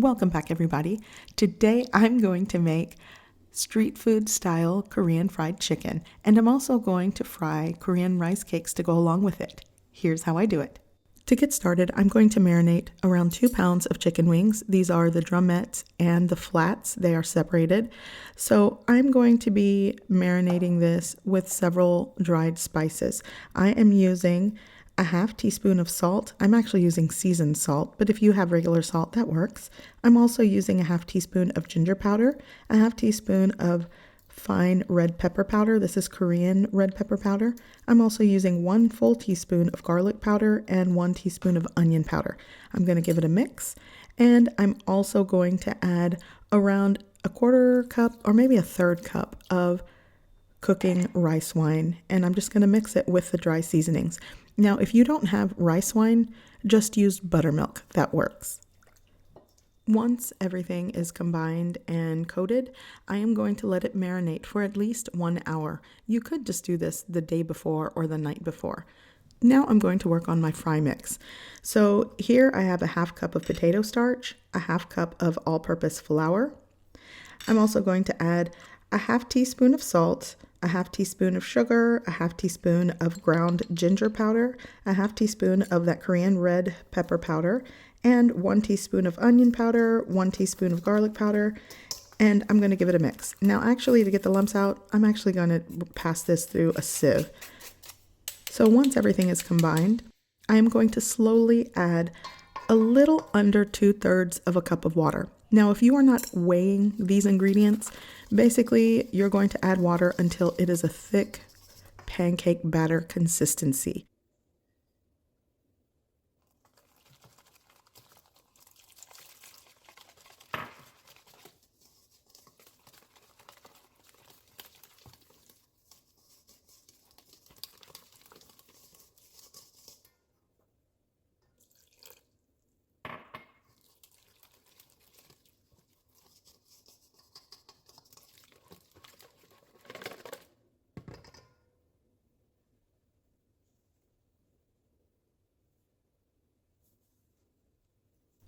Welcome back, everybody. Today I'm going to make street food style Korean fried chicken, and I'm also going to fry Korean rice cakes to go along with it. Here's how I do it. To get started, I'm going to marinate around 2 pounds of chicken wings. These are the drumettes and the flats. They are separated. So I'm going to be marinating this with several dried spices. I am using a half teaspoon of salt. I'm actually using seasoned salt, but if you have regular salt, that works. I'm also using a half teaspoon of ginger powder, a half teaspoon of fine red pepper powder. This is Korean red pepper powder. I'm also using 1 full teaspoon of garlic powder and 1 teaspoon of onion powder. I'm going to give it a mix, and I'm also going to add around a 1/4 cup or maybe a 1/3 cup of cooking rice wine, and I'm just going to mix it with the dry seasonings. Now, if you don't have rice wine, just use buttermilk. That works. Once everything is combined and coated, I am going to let it marinate for at least 1 hour. You could just do this the day before or the night before. Now I'm going to work on my fry mix. So here I have a 1/2 cup of potato starch, a 1/2 cup of all-purpose flour. I'm also going to add a 1/2 teaspoon of salt, a 1/2 teaspoon of sugar, a 1/2 teaspoon of ground ginger powder, a 1/2 teaspoon of that Korean red pepper powder, and 1 teaspoon of onion powder, 1 teaspoon of garlic powder, and I'm going to give it a mix. Now, actually, to get the lumps out, I'm actually going to pass this through a sieve. So once everything is combined, I am going to slowly add a little under 2/3 of a cup of water. Now, if you are not weighing these ingredients, basically you're going to add water until it is a thick pancake batter consistency.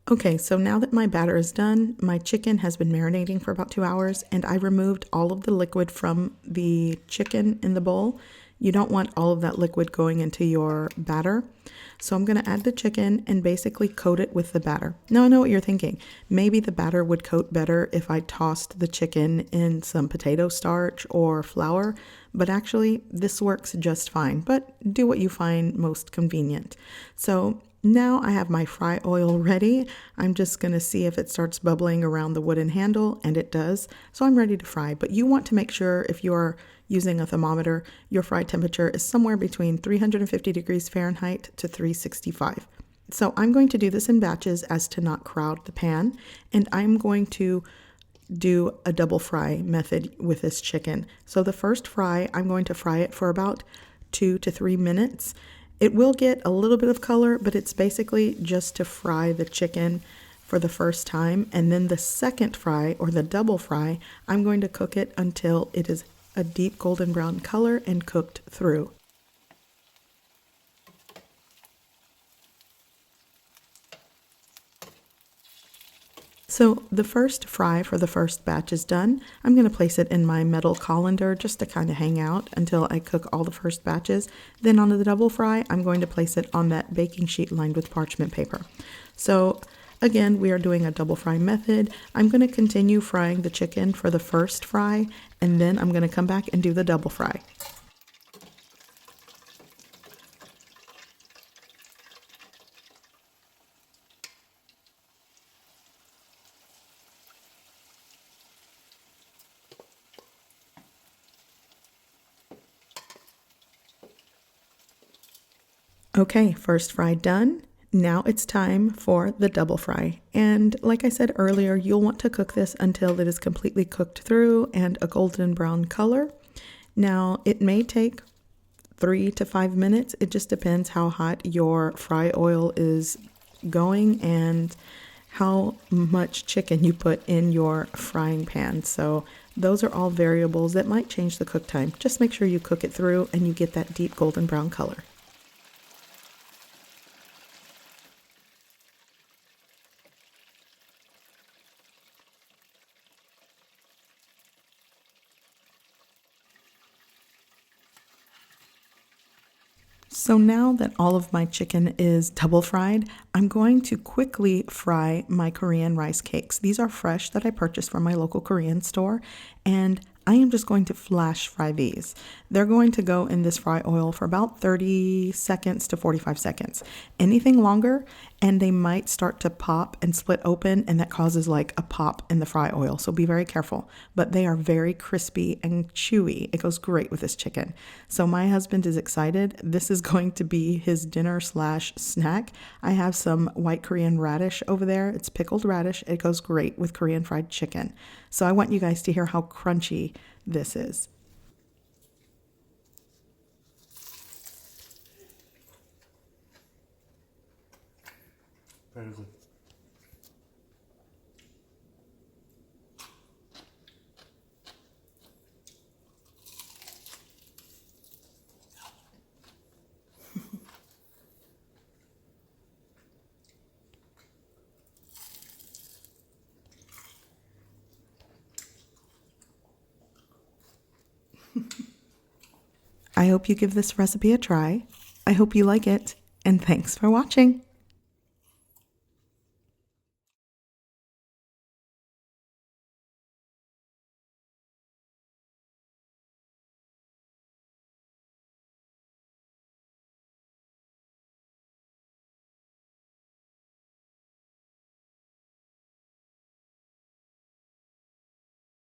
Okay, so now that my batter is done, my chicken has been marinating for about 2 hours, and I removed all of the liquid from the chicken in the bowl. You don't want all of that liquid going into your batter. So I'm going to add the chicken and basically coat it with the batter. Now I know what you're thinking. Maybe the batter would coat better if I tossed the chicken in some potato starch or flour, but actually this works just fine. But do what you find most convenient. So now I have my fry oil ready. I'm just going to see if it starts bubbling around the wooden handle, and it does. So I'm ready to fry, but you want to make sure if you're using a thermometer, your fry temperature is somewhere between 350 degrees Fahrenheit to 365. So I'm going to do this in batches as to not crowd the pan, and I'm going to do a double fry method with this chicken. So the first fry, I'm going to fry it for about 2 to 3 minutes. It will get a little bit of color, but it's basically just to fry the chicken for the first time. And then the second fry, or the double fry, I'm going to cook it until it is a deep golden brown color and cooked through. So the first fry for the first batch is done. I'm going to place it in my metal colander just to kind of hang out until I cook all the first batches. Then on the double fry, I'm going to place it on that baking sheet lined with parchment paper. So again, we are doing a double fry method. I'm going to continue frying the chicken for the first fry, and then I'm going to come back and do the double fry. Okay, first fry done. Now it's time for the double fry. And like I said earlier, you'll want to cook this until it is completely cooked through and a golden brown color. Now it may take 3 to 5 minutes. It just depends how hot your fry oil is going and how much chicken you put in your frying pan. So those are all variables that might change the cook time. Just make sure you cook it through and you get that deep golden brown color. So now that all of my chicken is double fried, I'm going to quickly fry my Korean rice cakes. These are fresh that I purchased from my local Korean store, and I am just going to flash fry these. They're going to go in this fry oil for about 30 seconds to 45 seconds. Anything longer, and they might start to pop and split open, and that causes like a pop in the fry oil. So be very careful. But they are very crispy and chewy. It goes great with this chicken. So my husband is excited. This is going to be his dinner slash snack. I have some white Korean radish over there. It's pickled radish. It goes great with Korean fried chicken. So I want you guys to hear how crunchy this is. Very good. I hope you give this recipe a try. I hope you like it, and thanks for watching.